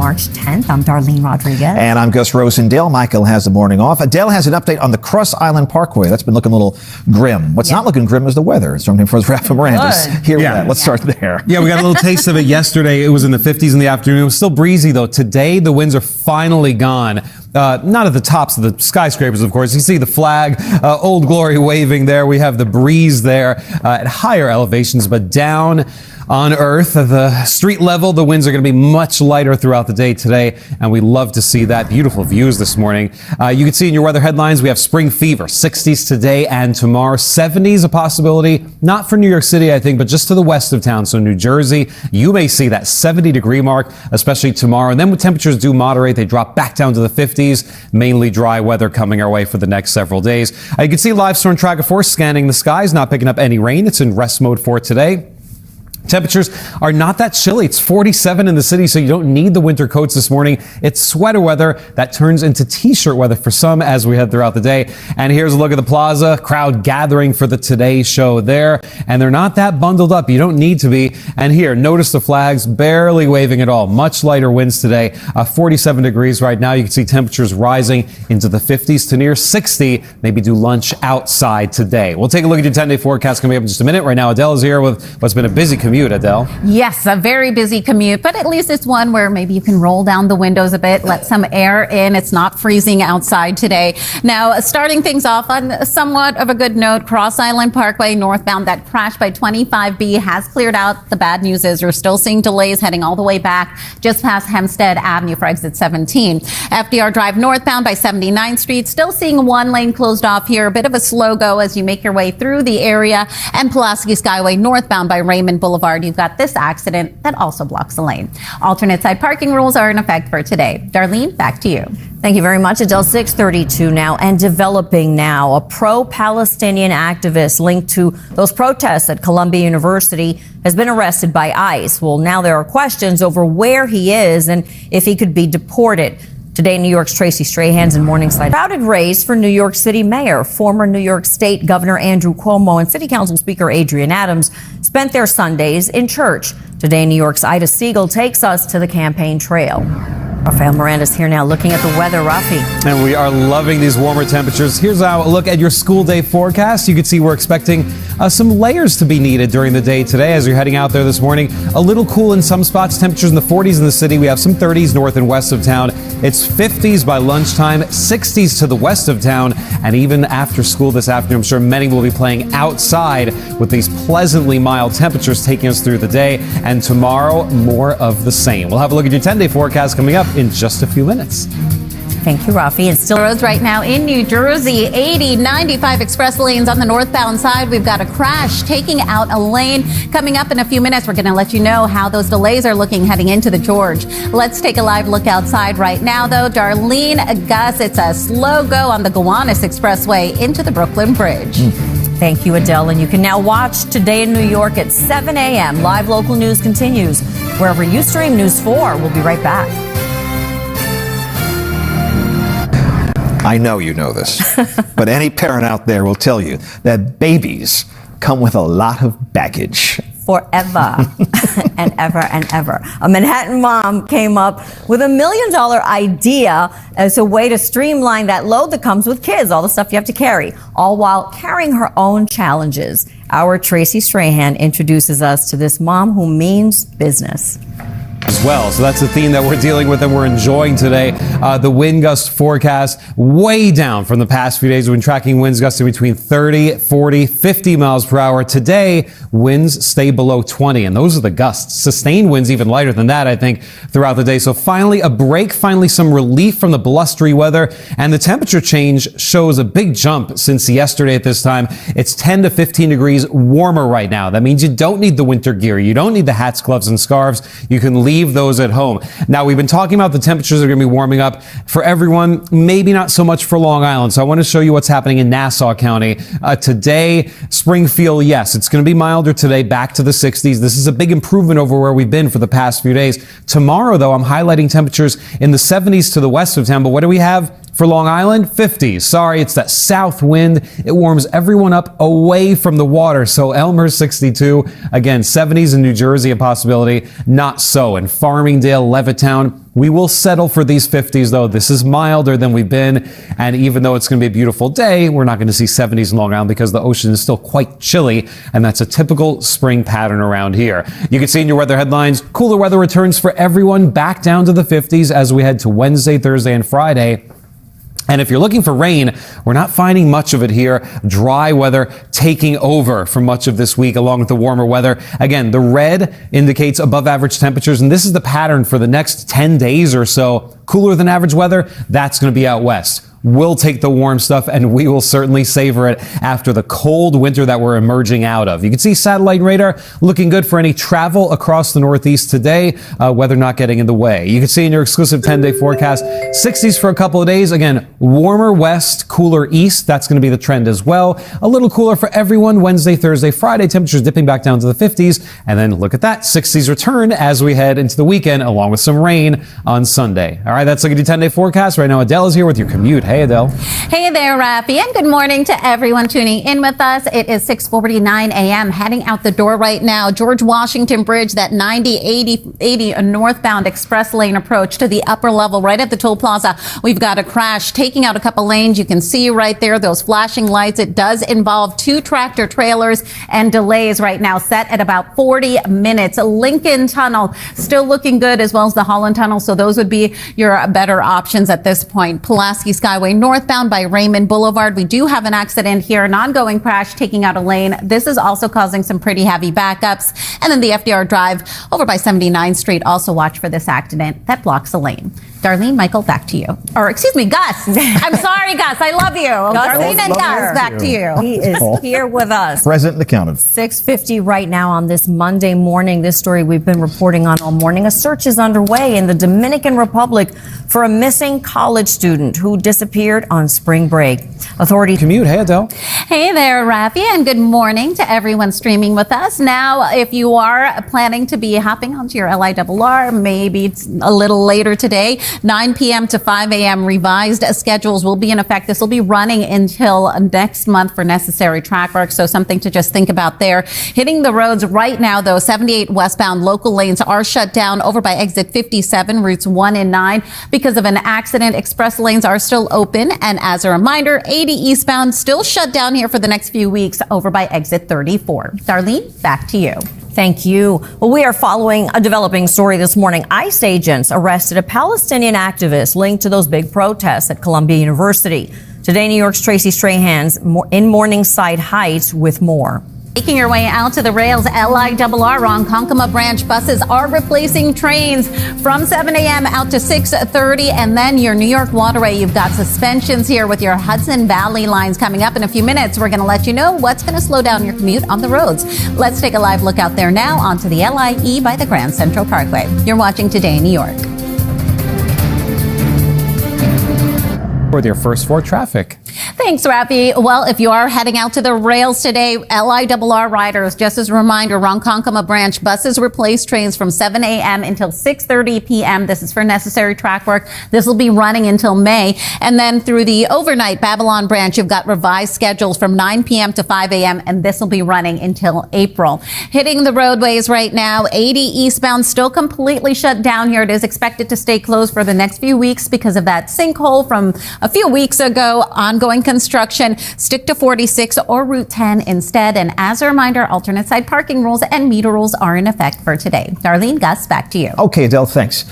March 10th. I'm Darlene Rodriguez. And I'm Gus Rosendale. Michael has the morning off. Adele has an update on the Cross Island Parkway. That's been looking a little grim. What's not looking grim is the weather. It's something for Raphael Miranda. Here we go. Let's start there. Yeah, we got a little taste of it yesterday. It was in the 50s in the afternoon. It was still breezy, though. Today, the winds are finally gone. Not at the tops of the skyscrapers, of course. You see the flag, Old Glory waving there. We have the breeze there at higher elevations, but down on Earth, at the street level, the winds are going to be much lighter throughout the day today, and we love to see that. Beautiful views this morning. You can see in your weather headlines, we have spring fever, 60s today and tomorrow, 70s a possibility, not for New York City, I think, but just to the west of town. So New Jersey, you may see that 70-degree mark, especially tomorrow. And then when temperatures do moderate, they drop back down to the 50s, mainly dry weather coming our way for the next several days. You can see live storm tracker force scanning the skies, not picking up any rain. It's in rest mode for today. Temperatures are not that chilly. It's 47 in the city, so you don't need the winter coats this morning. It's sweater weather that turns into t-shirt weather for some as we head throughout the day. And here's a look at the plaza. Crowd gathering for the Today show there. And they're not that bundled up. You don't need to be. And here, notice the flags barely waving at all. Much lighter winds today. 47 degrees right now. You can see temperatures rising into the 50s to near 60. Maybe do lunch outside today. We'll take a look at your 10-day forecast coming up in just a minute. Right now, Adele is here with what's been a busy commute. Adele. Yes, a very busy commute, but at least it's one where maybe you can roll down the windows a bit, let some air in. It's not freezing outside today. Now, starting things off on somewhat of a good note, Cross Island Parkway northbound, that crash by 25B has cleared out. The bad news is we're still seeing delays heading all the way back just past Hempstead Avenue for exit 17. FDR Drive northbound by 79th Street, still seeing one lane closed off here. A bit of a slow go as you make your way through the area. And Pulaski Skyway northbound by Raymond Boulevard. You've got this accident that also blocks the lane. Alternate side parking rules are in effect for today. Darlene, back to you. Thank you very much, Adele. 6:32 now, and developing now. A pro-Palestinian activist linked to those protests at Columbia University has been arrested by ICE. Well, now there are questions over where he is and if he could be deported. Today, New York's Tracy Strahan's in Morningside. Crowded race for New York City Mayor. Former New York State Governor Andrew Cuomo and City Council Speaker Adrienne Adams spent their Sundays in church. Today, New York's Ida Siegel takes us to the campaign trail. Raphael Miranda's here now looking at the weather. Rafi. And we are loving these warmer temperatures. Here's a look at your school day forecast. You can see we're expecting some layers to be needed during the day today as you're heading out there this morning. A little cool in some spots. Temperatures in the 40s in the city. We have some 30s north and west of town. It's 50s by lunchtime, 60s to the west of town. And even after school this afternoon, I'm sure many will be playing outside with these pleasantly mild temperatures taking us through the day. And tomorrow, more of the same. We'll have a look at your 10-day forecast coming up in just a few minutes. Thank you, Rafi. It's still roads right now in New Jersey. 80, 95 express lanes on the northbound side. We've got a crash taking out a lane. Coming up in a few minutes, we're going to let you know how those delays are looking heading into the George. Let's take a live look outside right now, though. Darlene, Gus, it's a slow go on the Gowanus Expressway into the Brooklyn Bridge. Thank you, Adele. And you can now watch Today in New York at 7 a.m. Live local news continues wherever you stream News 4. We'll be right back. I know you know this, but any parent out there will tell you that babies come with a lot of baggage. Forever and ever and ever. A Manhattan mom came up with $1 million idea as a way to streamline that load that comes with kids, all the stuff you have to carry, all while carrying her own challenges. Our Tracy Strahan introduces us to this mom who means business. As well. So that's the theme that we're dealing with and we're enjoying today. The wind gust forecast way down from the past few days. We've been tracking winds gusting between 30, 40, 50 miles per hour. Today, winds stay below 20, and those are the gusts. Sustained winds even lighter than that, I think, throughout the day. So finally a break, finally some relief from the blustery weather, and the temperature change shows a big jump since yesterday at this time. It's 10 to 15 degrees warmer right now. That means you don't need the winter gear. You don't need the hats, gloves, and scarves. You can leave those at home. Now, we've been talking about the temperatures that are going to be warming up for everyone, maybe not so much for Long Island. So I want to show you what's happening in Nassau County. Today, Springfield, yes, it's going to be milder today, back to the 60s. This is a big improvement over where we've been for the past few days. Tomorrow, though, I'm highlighting temperatures in the 70s to the west of town. But what do we have for Long Island? 50s. Sorry, it's that south wind. It warms everyone up away from the water. So Elmer, 62. Again, 70s in New Jersey, a possibility. Not so in Farmingdale, Levittown. We will settle for these 50s, though. This is milder than we've been. And even though it's going to be a beautiful day, we're not going to see 70s in Long Island because the ocean is still quite chilly. And that's a typical spring pattern around here. You can see in your weather headlines, cooler weather returns for everyone back down to the 50s as we head to Wednesday, Thursday, and Friday. And if you're looking for rain, we're not finding much of it here. Dry weather taking over for much of this week along with the warmer weather. Again, the red indicates above average temperatures, and this is the pattern for the next 10 days or so. Cooler than average weather, that's going to be out west. We'll take the warm stuff and we will certainly savor it after the cold winter that we're emerging out of. You can see satellite radar looking good for any travel across the Northeast today, weather not getting in the way. You can see in your exclusive 10-day forecast, 60s for a couple of days. Again, warmer west, cooler east. That's going to be the trend as well. A little cooler for everyone Wednesday, Thursday, Friday. Temperatures dipping back down to the 50s. And then look at that, 60s return as we head into the weekend along with some rain on Sunday. All right, that's looking at your 10-day forecast. Right now, Adele is here with your commute. Hey, Adele. Hey there, Rafi, and good morning to everyone tuning in with us. It is 6:49 a.m. heading out the door right now. George Washington Bridge, that 90-80 northbound express lane approach to the upper level right at the toll plaza. We've got a crash taking out a couple lanes. You can see right there those flashing lights. It does involve 2 tractor trailers and delays right now set at about 40 minutes. Lincoln Tunnel still looking good, as well as the Holland Tunnel. So those would be your better options at this point. Pulaski Skyway northbound by Raymond Boulevard. We do have an accident here, an ongoing crash taking out a lane. This is also causing some pretty heavy backups. And then the FDR Drive over by 79th Street. Also watch for this accident that blocks a lane. Darlene, Michael, back to you. Or excuse me, Gus. I'm sorry, Gus. I love you. Darlene and Gus, back to you. He is here with us. Present and accounted. 6:50 right now on this Monday morning. This story we've been reporting on all morning. A search is underway in the Dominican Republic for a missing college student who disappeared on spring break. Authorities Commute. Hey, Adele. Hey there, Rafi, and good morning to everyone streaming with us. Now, if you are planning to be hopping onto your LIRR, maybe it's a little later today, 9 p.m. to 5 a.m. revised schedules will be in effect. This will be running until next month for necessary track work, so something to just think about there. Hitting the roads right now, though, 78 westbound local lanes are shut down over by exit 57, routes 1 and 9. Because of an accident, express lanes are still open. And as a reminder, 80 eastbound still shut down here for the next few weeks over by exit 34. Darlene, back to you. Thank you. Well, we are following a developing story this morning. ICE agents arrested a Palestinian activist linked to those big protests at Columbia University. Today, New York's Tracy Strahan's in Morningside Heights with more. Making your way out to the rails, LIRR Ronkonkoma branch buses are replacing trains from 7 a.m. out to 6:30. And then your New York waterway, you've got suspensions here with your Hudson Valley lines coming up in a few minutes. We're going to let you know what's going to slow down your commute on the roads. Let's take a live look out there now onto the LIE by the Grand Central Parkway. You're watching Today in New York. With your first for traffic. Thanks, Rafi. Well, if you are heading out to the rails today, LIRR riders, just as a reminder, Ronkonkoma branch buses replace trains from 7 a.m. until 6:30 p.m. This is for necessary track work. This will be running until May. And then through the overnight Babylon branch, you've got revised schedules from 9 p.m. to 5 a.m. and this will be running until April. Hitting the roadways right now, 80 eastbound still completely shut down here. It is expected to stay closed for the next few weeks because of that sinkhole from a few weeks ago. Ongoing construction. Stick to 46 or Route 10 instead. And as a reminder, alternate side parking rules and meter rules are in effect for today. Darlene, Gus, back to you. Okay, Adele, thanks.